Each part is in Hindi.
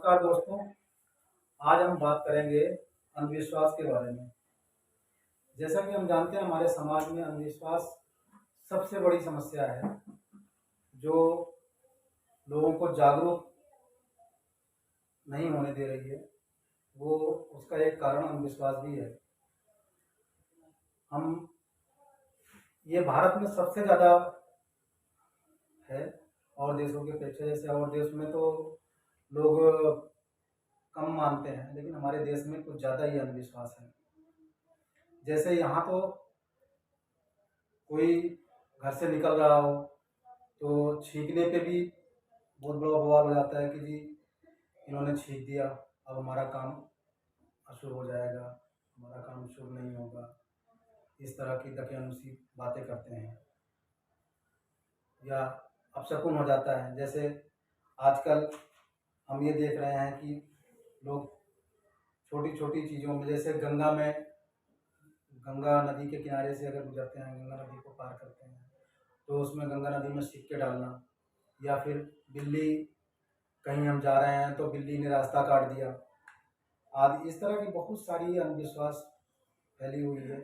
नमस्कार दोस्तों। आज हम बात करेंगे अंधविश्वास के बारे में। जैसा कि हम जानते हैं, हमारे समाज में अंधविश्वास सबसे बड़ी समस्या है जो लोगों को जागरूक नहीं होने दे रही है। वो उसका एक कारण अंधविश्वास भी है। हम ये भारत में सबसे ज़्यादा है और देशों के अपेक्षा। जैसे और देश में तो लोग कम मानते हैं, लेकिन हमारे देश में कुछ ज़्यादा ही अंधविश्वास है। जैसे यहाँ तो कोई घर से निकल रहा हो तो छींकने पे भी बहुत बड़ा बवाल हो जाता है कि जी इन्होंने छींक दिया, अब हमारा काम अशुभ हो जाएगा, हमारा काम शुभ नहीं होगा। इस तरह की दकियानुसी बातें करते हैं या अपशकुन हो जाता है। जैसे आजकल हम ये देख रहे हैं कि लोग छोटी छोटी चीज़ों में, जैसे गंगा नदी के किनारे से अगर गुजरते हैं, गंगा नदी को पार करते हैं, तो उसमें गंगा नदी में सिक्के डालना, या फिर बिल्ली, कहीं हम जा रहे हैं तो बिल्ली ने रास्ता काट दिया आदि। इस तरह की बहुत सारी अंधविश्वास फैली हुई है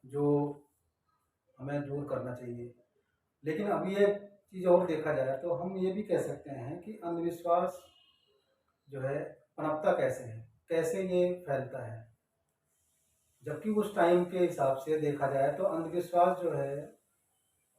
जो हमें दूर करना चाहिए। लेकिन अब ये चीज़ और देखा जाए तो हम ये भी कह सकते हैं कि अंधविश्वास जो है पनपता कैसे है, कैसे ये फैलता है। जबकि उस टाइम के हिसाब से देखा जाए तो अंधविश्वास जो है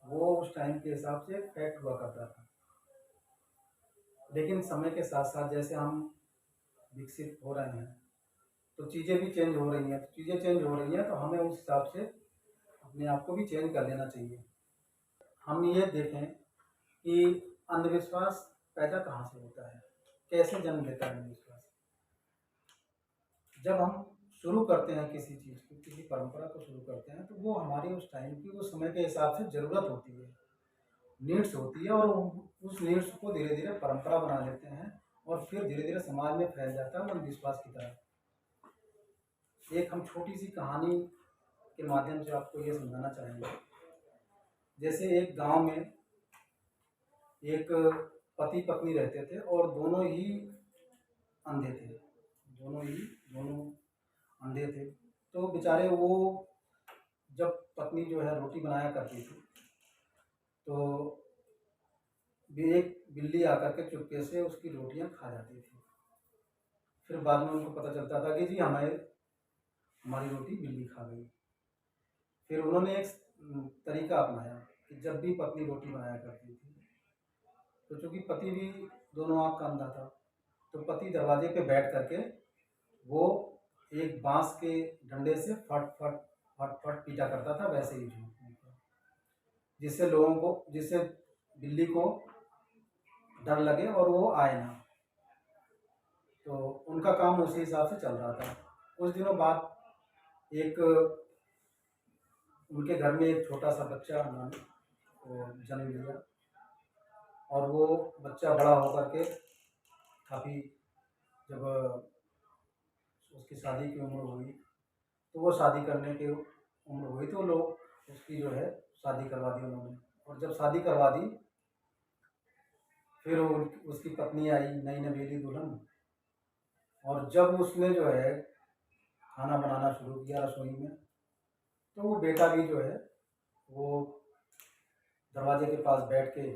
वो उस टाइम के हिसाब से फैक्ट हुआ करता था। लेकिन समय के साथ साथ जैसे हम विकसित हो रहे हैं तो चीज़ें भी चेंज हो रही हैं। तो चीज़ें चेंज हो रही हैं तो हमें उस हिसाब से अपने आप को भी चेंज कर लेना चाहिए। हम ये देखें कि अंधविश्वास पैदा कहाँ से होता है, कैसे जन्म लेता है अंधविश्वास। जब हम शुरू करते हैं किसी चीज़ को, किसी परंपरा को शुरू करते हैं, तो वो हमारी उस टाइम की, उस समय के हिसाब से ज़रूरत होती है, नीड्स होती है, और उस नीड्स को धीरे धीरे परंपरा बना लेते हैं और फिर धीरे धीरे समाज में फैल जाता है अंधविश्वास की तरह। एक हम छोटी सी कहानी के माध्यम से आपको ये समझाना चाहेंगे। जैसे एक गांव में एक पति पत्नी रहते थे और दोनों ही अंधे थे। दोनों अंधे थे। तो बेचारे वो, जब पत्नी जो है रोटी बनाया करती थी तो एक बिल्ली आकर के चुपके से उसकी रोटियां खा जाती थी। फिर बाद में उनको पता चलता था कि जी हमारी रोटी बिल्ली खा गई। फिर उन्होंने एक तरीका अपनाया कि जब भी पत्नी रोटी बनाया करती थी, तो चूंकि पति भी दोनों आँख का अंधा था, तो पति दरवाजे पे बैठ करके वो एक बांस के डंडे से फट फट फट फट पीटा करता था, वैसे ही झूठ, जिससे बिल्ली को डर लगे और वो आए ना। तो उनका काम उसी हिसाब से चल रहा था। कुछ दिनों बाद एक उनके घर में एक छोटा सा बच्चा जन्म लिया, और वो बच्चा बड़ा होकर के काफ़ी, जब उसकी शादी की उम्र हुई, तो वो शादी करने की उम्र हुई तो लोग उसकी जो है शादी करवा दी उन्होंने। और जब शादी करवा दी, फिर उसकी पत्नी आई, नई नवेली दुल्हन, और जब उसने जो है खाना बनाना शुरू किया रसोई में, तो वो बेटा भी जो है वो दरवाजे के पास बैठ के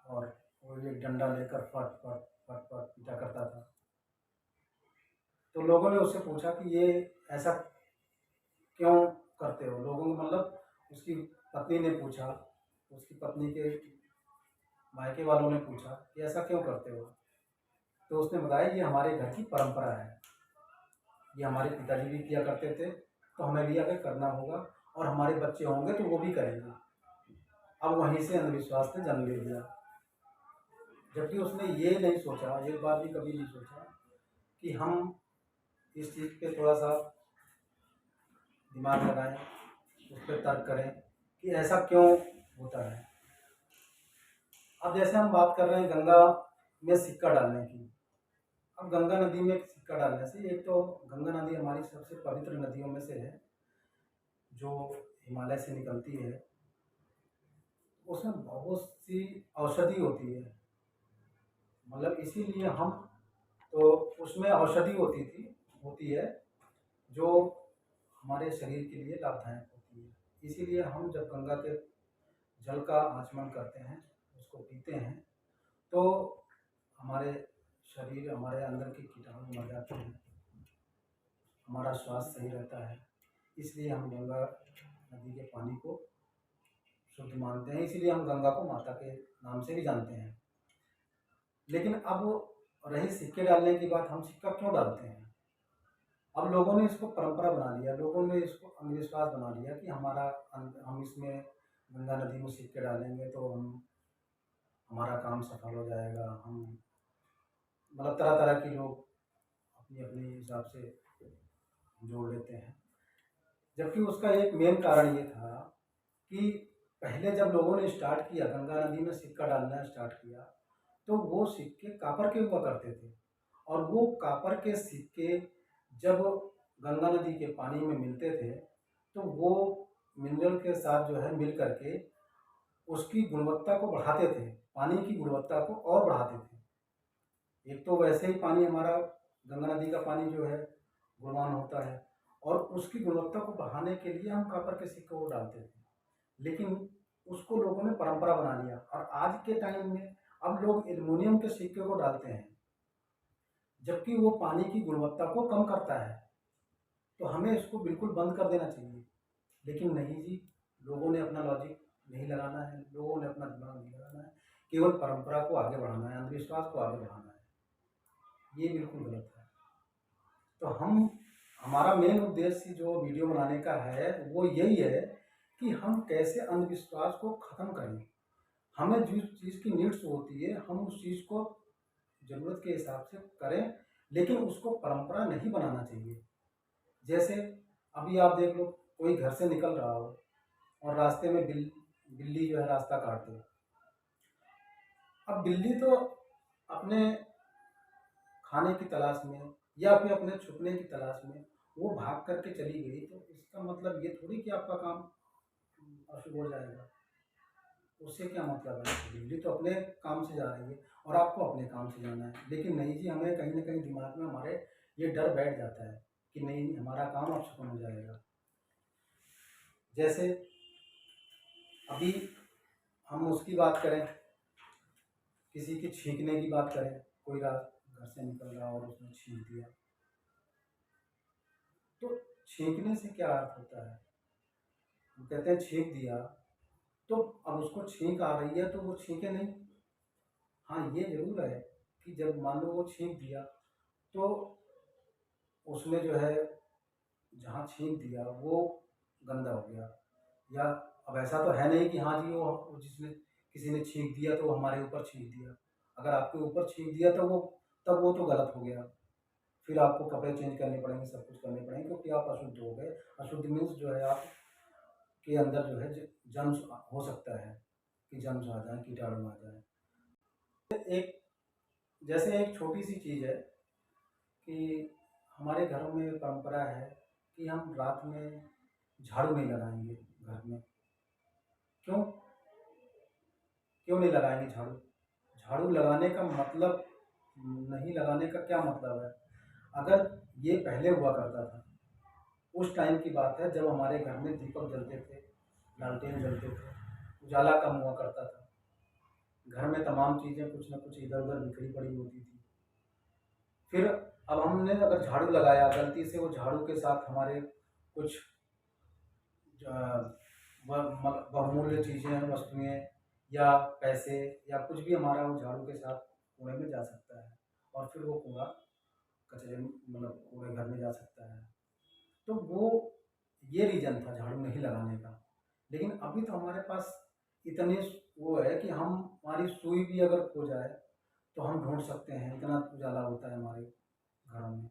और वो एक डंडा लेकर फट फट फट फट पीटा करता था। तो लोगों ने उससे पूछा कि ये ऐसा क्यों करते हो। लोगों ने, मतलब उसकी पत्नी ने पूछा, उसकी पत्नी के मायके वालों ने पूछा कि ऐसा क्यों करते हो। तो उसने बताया ये हमारे घर की परंपरा है, ये हमारे पिताजी भी किया करते थे, तो हमें भी आगे करना होगा, और हमारे बच्चे होंगे तो वो भी करेंगे। अब वहीं से अंधविश्वास ने जन्म ले लिया। जबकि उसने ये नहीं सोचा, एक बार भी कभी नहीं सोचा कि हम इस चीज़ पे थोड़ा सा दिमाग लगाएं, उस पर तर्क करें कि ऐसा क्यों होता है। अब जैसे हम बात कर रहे हैं गंगा में सिक्का डालने की। अब गंगा नदी में सिक्का डालने से, एक तो गंगा नदी हमारी सबसे पवित्र नदियों में से है जो हिमालय से निकलती है। उसमें बहुत सी औषधि होती है, मतलब इसीलिए हम तो उसमें औषधि होती है जो हमारे शरीर के लिए लाभदायक होती है। इसीलिए हम जब गंगा के जल का आचमन करते हैं, उसको पीते हैं, तो हमारे शरीर, हमारे अंदर के कीटाणु मर जाते हैं, हमारा स्वास्थ्य सही रहता है। इसलिए हम गंगा नदी के पानी को शुद्ध मानते हैं, इसीलिए हम गंगा को माता के नाम से भी जानते हैं। लेकिन अब रही सिक्के डालने की बात, हम सिक्का क्यों डालते हैं? अब लोगों ने इसको परंपरा बना लिया, लोगों ने इसको अंधविश्वास बना लिया कि हम इसमें गंगा नदी में सिक्के डालेंगे तो हमारा काम सफल हो जाएगा। हम मतलब तरह तरह के लोग अपनी अपने हिसाब से जोड़ लेते हैं, जबकि उसका एक मेन कारण ये था कि पहले जब लोगों ने स्टार्ट किया, गंगा नदी में सिक्का डालना स्टार्ट किया, तो वो सिक्के कॉपर के हुआ करते थे, और वो कॉपर के सिक्के जब गंगा नदी के पानी में मिलते थे तो वो मिनरल के साथ जो है मिल करके उसकी गुणवत्ता को बढ़ाते थे, पानी की गुणवत्ता को और बढ़ाते थे। एक तो वैसे ही पानी, हमारा गंगा नदी का पानी जो है गुणवान होता है, और उसकी गुणवत्ता को बढ़ाने के लिए हम कॉपर के सिक्के को डालते थे, लेकिन उसको लोगों ने परंपरा बना लिया। और आज के टाइम में अब लोग एल्युमिनियम के सिक्के को डालते हैं, जबकि वो पानी की गुणवत्ता को कम करता है। तो हमें इसको बिल्कुल बंद कर देना चाहिए, लेकिन नहीं जी, लोगों ने अपना लॉजिक नहीं लगाना है, लोगों ने अपना दिमाग नहीं लगाना है, केवल परंपरा को आगे बढ़ाना है, अंधविश्वास को आगे बढ़ाना है। ये बिल्कुल गलत है। तो हमारा मेन उद्देश्य जो वीडियो बनाने का है वो यही है कि हम कैसे अंधविश्वास को ख़त्म करें। हमें जिस चीज़ की नीड्स होती है हम उस चीज़ को ज़रूरत के हिसाब से करें, लेकिन उसको परंपरा नहीं बनाना चाहिए। जैसे अभी आप देख लो, कोई घर से निकल रहा हो और रास्ते में बिल्ली जो है रास्ता काट दे। अब बिल्ली तो अपने खाने की तलाश में या फिर अपने छुपने की तलाश में वो भाग करके चली गई, तो इसका मतलब ये थोड़ी कि आपका काम अशुभ हो जाएगा। उससे क्या मतलब है? बिल्ली तो अपने काम से जा रही है और आपको अपने काम से जाना है। लेकिन नहीं जी, हमें कहीं ना कहीं दिमाग में हमारे ये डर बैठ जाता है कि नहीं, हमारा काम अब सफल हो जाएगा। जैसे अभी हम उसकी बात करें, किसी की छींकने की बात करें, कोई रात घर से निकल रहा और उसने छींक दिया, तो छींकने से क्या अर्थ होता है? हम कहते हैं छींक दिया, तो अब उसको छींक आ रही है तो वो छींके नहीं। हाँ, ये जरूर है कि जब मान लो वो छींक दिया तो उसने जो है जहाँ छींक दिया वो गंदा हो गया, या अब ऐसा तो है नहीं कि हाँ जी वो जिसने किसी ने छींक दिया तो हमारे ऊपर छींक दिया। अगर आपके ऊपर छींक दिया तो वो तो गलत हो गया, फिर आपको कपड़े चेंज करने पड़ेंगे, सब कुछ करने पड़ेंगे, क्योंकि आप अशुद्ध हो गए। अशुद्ध मीन्स जो है आप के अंदर जो है जर्म्स हो सकता है कि जर्म्स आ जाए, कीटाणु आ जाए। एक जैसे एक छोटी सी चीज़ है कि हमारे घरों में परंपरा है कि हम रात में झाड़ू नहीं लगाएंगे घर में। क्यों क्यों नहीं लगाएंगे झाड़ू? झाड़ू लगाने का मतलब, नहीं लगाने का क्या मतलब है? अगर ये पहले हुआ करता था, उस टाइम की बात है जब हमारे घर में दीपक जलते थे, लालटेन जलते थे, उजाला कम हुआ करता था, घर में तमाम चीज़ें कुछ न कुछ इधर उधर बिखरी पड़ी होती थी। फिर अब हमने अगर झाड़ू लगाया, गलती से वो झाड़ू के साथ हमारे कुछ बहुमूल्य चीज़ें, वस्तुएं या पैसे या कुछ भी हमारा वो झाड़ू के साथ कूड़े में जा सकता है, और फिर वो कूड़ा कचरे मतलब कूड़े घर में जा सकता है। तो वो ये रीज़न था झाड़ू नहीं लगाने का। लेकिन अभी तो हमारे पास इतनी वो है कि हमारी सुई भी अगर खो जाए तो हम ढूंढ सकते हैं, इतना उजाला होता है हमारे घरों में।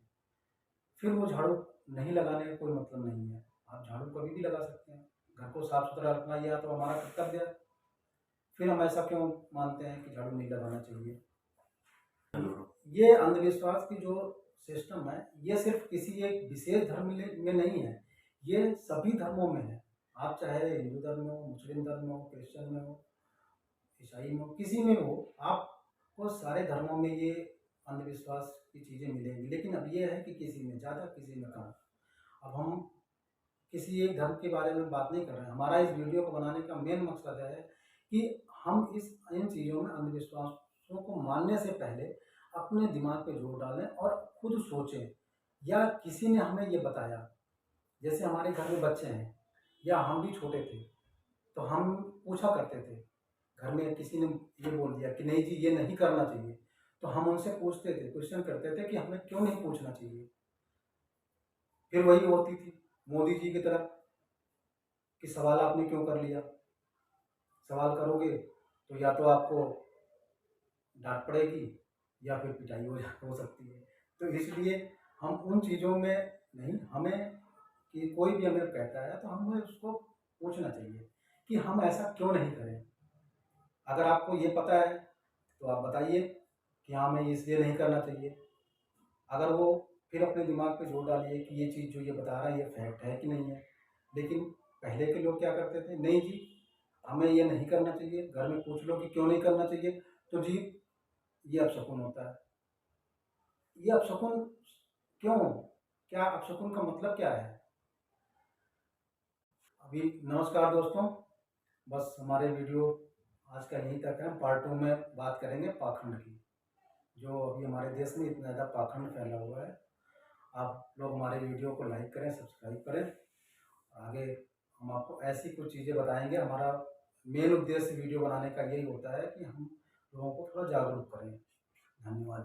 फिर वो झाड़ू नहीं लगाने का कोई मतलब नहीं है, आप झाड़ू कभी भी लगा सकते हैं। घर को साफ सुथरा रखना यह तो हमारा कर्तव्य है। फिर हम ऐसा क्यों मानते हैं कि झाड़ू नहीं लगाना चाहिए? ये अंधविश्वास की जो सिस्टम है ये सिर्फ किसी एक विशेष धर्म में नहीं है, ये सभी धर्मों में है। आप चाहे हिंदू धर्म में हो, मुस्लिम धर्म में हो, क्रिश्चियन में हो, ईसाई में हो, किसी में हो, आपको सारे धर्मों में ये अंधविश्वास की चीज़ें मिलेंगी, लेकिन अब ये है कि किसी में ज़्यादा किसी में कम। अब हम किसी एक धर्म के बारे में बात नहीं कर रहे हैं। हमारा इस वीडियो को बनाने का मेन मकसद है कि हम इन चीज़ों में अंधविश्वासों को मानने से पहले अपने दिमाग पे जोर डालें और खुद सोचें, या किसी ने हमें ये बताया। जैसे हमारे घर में बच्चे हैं या हम भी छोटे थे तो हम पूछा करते थे, घर में किसी ने ये बोल दिया कि नहीं जी ये नहीं करना चाहिए, तो हम उनसे पूछते थे, क्वेश्चन करते थे कि हमें क्यों नहीं पूछना चाहिए। फिर वही होती थी मोदी जी की तरह कि सवाल आपने क्यों कर लिया, सवाल करोगे तो या तो आपको डांट पड़ेगी या फिर पिटाई हो सकती है। तो इसलिए हम उन चीज़ों में नहीं, हमें कि कोई भी हमें कहता है तो हमें उसको पूछना चाहिए कि हम ऐसा क्यों नहीं करें। अगर आपको ये पता है तो आप बताइए कि हाँ हमें इसलिए नहीं करना चाहिए। अगर वो फिर अपने दिमाग पे जोर डालिए कि ये चीज़ जो ये बता रहा है ये फैक्ट है कि नहीं है। लेकिन पहले के लोग क्या करते थे, नहीं जी हमें ये नहीं करना चाहिए, घर में पूछ लो कि क्यों नहीं करना चाहिए, तो जी ये अपशकुन होता है। ये अपशकुन क्यों, क्या अपशकुन का मतलब क्या है? अभी नमस्कार दोस्तों, बस हमारे वीडियो आज का यहीं तक है। पार्ट 2 में बात करेंगे पाखंड की, जो अभी हमारे देश में इतना ज़्यादा पाखंड फैला हुआ है। आप लोग हमारे वीडियो को लाइक करें, सब्सक्राइब करें। आगे हम आपको ऐसी कुछ चीज़ें बताएंगे। हमारा मेन उद्देश्य वीडियो बनाने का यही होता है कि हम लोगों को थोड़ा जागरूक करें। धन्यवाद।